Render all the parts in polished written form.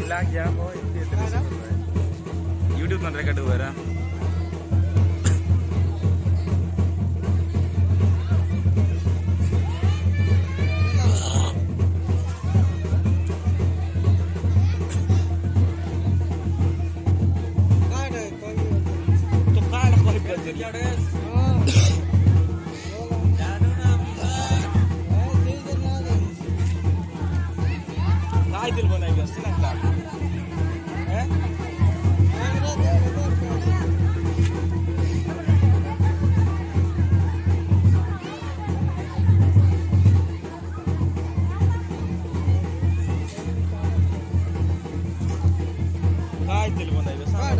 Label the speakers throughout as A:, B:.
A: Bilang ya, boy. YouTube kan mereka dua ya. Idol बनाई गया है ना हैं idol बनाई गया है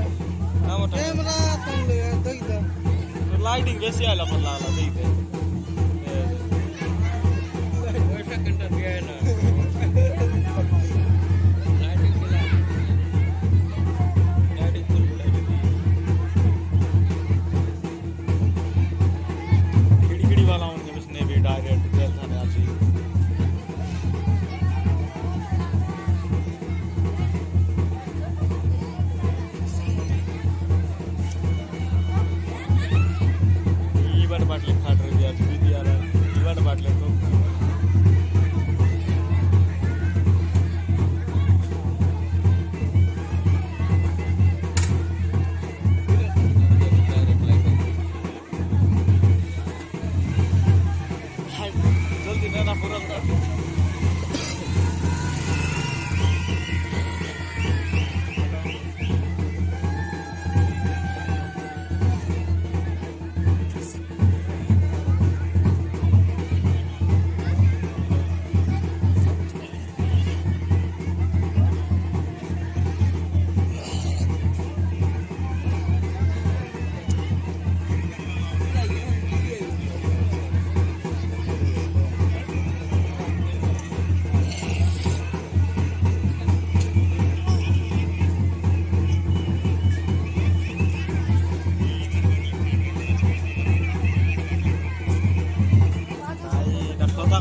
A: ना मोटा कैमरा तुम ले देख दे तो लाइटिंग वैसे आला पर लाला देख दे वैसा कंटेंट गया है ना बाटले खाट रही आज भी दिया रहा बाटले तो जल्दी ना पूरा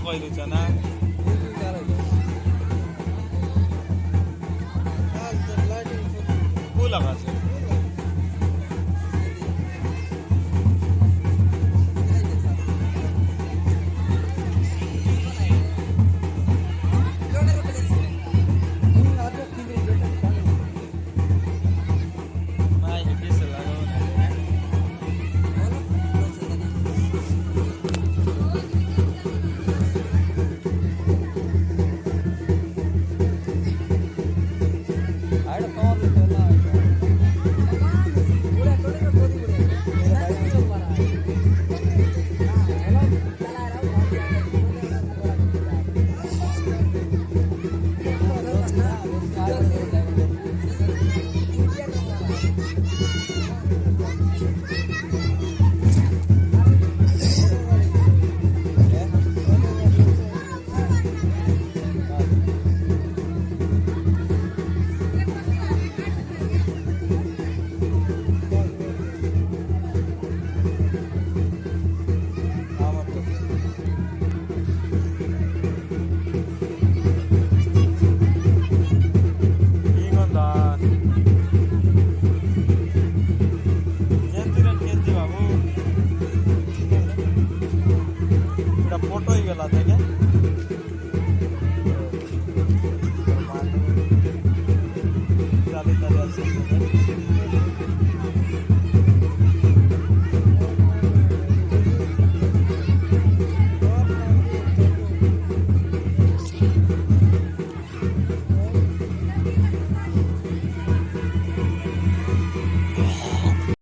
A: कोई चना फूल लगा